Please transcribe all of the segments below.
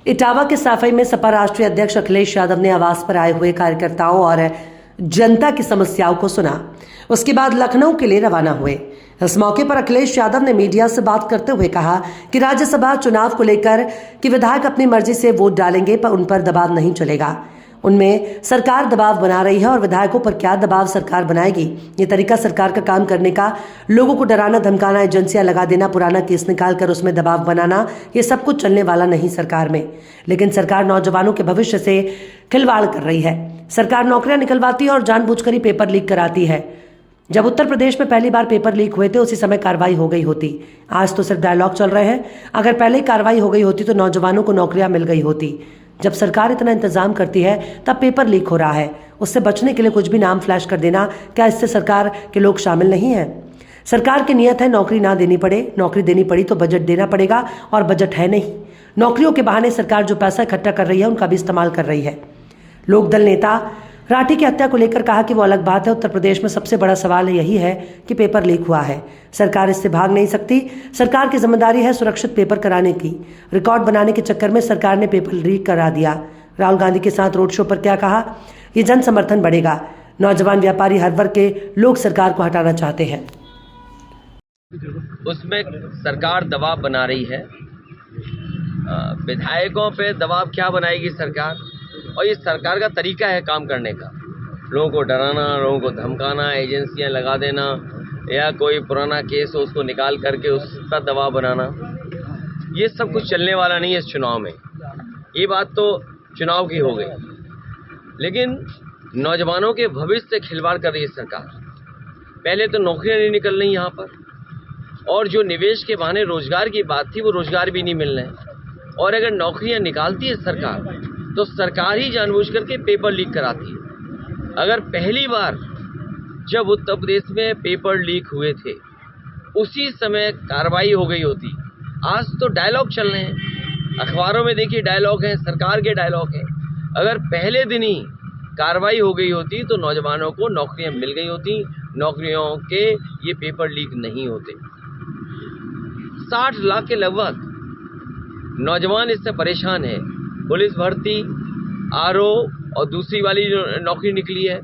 इटावा के सफाई में सपा राष्ट्रीय अध्यक्ष अखिलेश यादव ने आवास पर आए हुए कार्यकर्ताओं और जनता की समस्याओं को सुना। उसके बाद लखनऊ के लिए रवाना हुए। इस मौके पर अखिलेश यादव ने मीडिया से बात करते हुए कहा कि राज्यसभा चुनाव को लेकर कि विधायक अपनी मर्जी से वोट डालेंगे पर उन पर दबाव नहीं चलेगा। उनमें सरकार दबाव बना रही है और विधायकों पर क्या दबाव सरकार बनाएगी। ये तरीका सरकार का काम करने का, लोगों को डराना धमकाना, एजेंसियां लगा देना, पुराना केस निकाल कर उसमें दबाव बनाना, ये सब कुछ चलने वाला नहीं सरकार में। लेकिन सरकार नौजवानों के भविष्य से खिलवाड़ कर रही है। सरकार नौकरियां निकलवाती है और जानबूझकर ही पेपर लीक कराती है। जब उत्तर प्रदेश में पहली बार पेपर लीक हुए थे उसी समय कार्रवाई हो गई होती। आज तो सिर्फ डायलॉग चल रहे हैं। अगर पहले ही कार्रवाई हो गई होती तो नौजवानों को नौकरियां मिल गई होती। जब सरकार इतना इंतजाम करती है तब पेपर लीक हो रहा है। उससे बचने के लिए कुछ भी नाम फ्लैश कर देना, क्या इससे सरकार के लोग शामिल नहीं हैं? सरकार की नीयत है नौकरी ना देनी पड़े। नौकरी देनी पड़ी तो बजट देना पड़ेगा और बजट है नहीं। नौकरियों के बहाने सरकार जो पैसा इकट्ठा कर रही है उनका भी इस्तेमाल कर रही है। लोकदल नेता राठी की हत्या को लेकर कहा कि वो अलग बात है। उत्तर प्रदेश में सबसे बड़ा सवाल यही है कि पेपर लीक हुआ है। सरकार इससे भाग नहीं सकती। सरकार की जिम्मेदारी है सुरक्षित पेपर कराने की। रिकॉर्ड बनाने के चक्कर में सरकार ने पेपर लीक करा दिया। राहुल गांधी के साथ रोड शो पर क्या कहा? ये जन समर्थन बढ़ेगा। नौजवान व्यापारी हर वर्ग के लोग सरकार को हटाना चाहते हैं। उसमें सरकार दबाव बना रही है। विधायकों पे दबाव क्या बनाएगी सरकार? और ये सरकार का तरीका है काम करने का। लोगों को डराना, लोगों को धमकाना, एजेंसियां लगा देना, या कोई पुराना केस हो उसको निकाल करके उस पर दबाव बनाना, ये सब कुछ चलने वाला नहीं है इस चुनाव में। ये बात तो चुनाव की हो गई। लेकिन नौजवानों के भविष्य से खिलवाड़ कर रही है सरकार। पहले तो नौकरियां नहीं निकल रही यहाँ पर, और जो निवेश के बहाने रोजगार की बात थी वो रोजगार भी नहीं मिल रहे। और अगर नौकरियां निकालती है सरकार तो सरकार ही जानबूझ करके पेपर लीक कराती है। अगर पहली बार जब उत्तर प्रदेश में पेपर लीक हुए थे उसी समय कार्रवाई हो गई होती। आज तो डायलॉग चल रहे हैं, अखबारों में देखिए डायलॉग हैं, सरकार के डायलॉग हैं। अगर पहले दिन ही कार्रवाई हो गई होती तो नौजवानों को नौकरियां मिल गई होती, नौकरियों के ये पेपर लीक नहीं होते। 60 लाख के लगभग नौजवान इससे परेशान है। पुलिस भर्ती, आरओ और दूसरी वाली जो नौकरी निकली है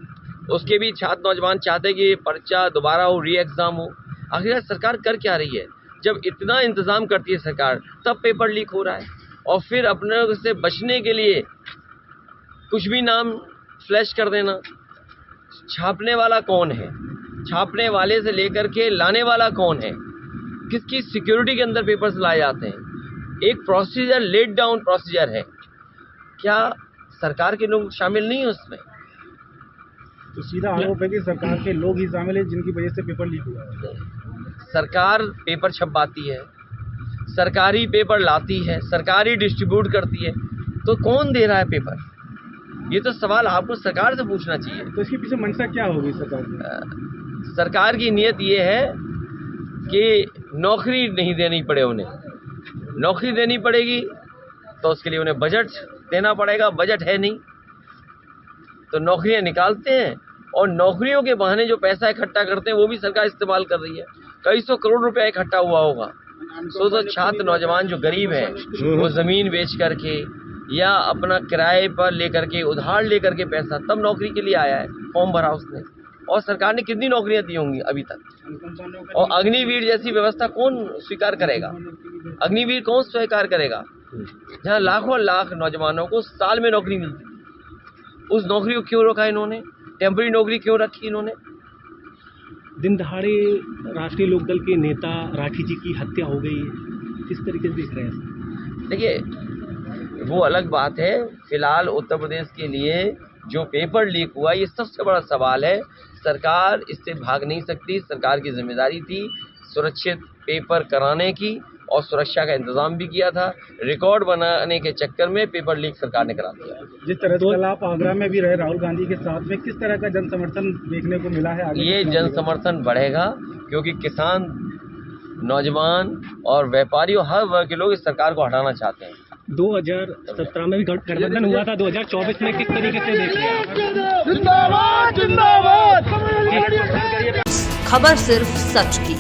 उसके भी छात्र नौजवान चाहते हैं कि ये पर्चा दोबारा हो, री एग्ज़ाम हो। आखिर सरकार कर क्या रही है? जब इतना इंतज़ाम करती है सरकार तब पेपर लीक हो रहा है। और फिर अपने से बचने के लिए कुछ भी नाम फ्लैश कर देना। छापने वाला कौन है? छापने वाले से लेकर के लाने वाला कौन है? किसकी सिक्योरिटी के अंदर पेपर्स लाए जाते हैं? एक प्रोसीजर, लेट डाउन प्रोसीजर है। क्या सरकार के लोग शामिल नहीं है उसमें? तो सीधा आरोप है कि सरकार के लोग ही शामिल हैं जिनकी वजह से पेपर लीक हुआ है। सरकार पेपर छपवाती है, सरकारी पेपर लाती है, सरकारी डिस्ट्रीब्यूट करती है, तो कौन दे रहा है पेपर? ये तो सवाल आपको सरकार से पूछना चाहिए। तो इसके पीछे मंशा क्या होगी सरकार की? सरकार की नीयत ये है कि नौकरी नहीं देनी पड़े उन्हें। नौकरी देनी पड़ेगी तो उसके लिए उन्हें बजट देना पड़ेगा। बजट है नहीं तो नौकरियां निकालते हैं, और नौकरियों के बहाने जो पैसा इकट्ठा करते हैं वो भी सरकार इस्तेमाल कर रही है। कई सौ करोड़ रुपया इकट्ठा हुआ होगा। तो छात्र नौजवान जो गरीब है वो ज़मीन बेच करके या अपना किराए पर लेकर के, उधार लेकर के पैसा तब नौकरी के लिए आया है, फॉर्म भरा उसने। और सरकार ने कितनी नौकरियां दी होंगी अभी तक? और अग्निवीर जैसी व्यवस्था कौन स्वीकार करेगा? अग्निवीर कौन स्वीकार करेगा? जहाँ लाखों लाख नौजवानों को साल में नौकरी मिलती, उस नौकरी को क्यों रोका इन्होंने? टेम्पररी नौकरी क्यों रखी इन्होंने? दिन दहाड़े राष्ट्रीय लोकदल के नेता राठी जी की हत्या हो गई है, किस तरीके से देख रहे हैं? देखिए, वो अलग बात है। फिलहाल उत्तर प्रदेश के लिए जो पेपर लीक हुआ ये सबसे बड़ा सवाल है। सरकार इससे भाग नहीं सकती। सरकार की जिम्मेदारी थी सुरक्षित पेपर कराने की, और सुरक्षा का इंतजाम भी किया था। रिकॉर्ड बनाने के चक्कर में पेपर लीक सरकार ने करा दिया। जिस तरह से कल आप आगरा में भी रहे राहुल गांधी के साथ में, किस तरह का जन समर्थन देखने को मिला है? ये जन समर्थन बढ़ेगा क्योंकि किसान, नौजवान और व्यापारी और हर वर्ग के लोग इस सरकार को हटाना चाहते हैं। 2017 में भी गठबंधन हुआ था, 2024 में किस तरीके से देख रहे हैं? जिंदाबाद जिंदाबाद। खबर सिर्फ सच की।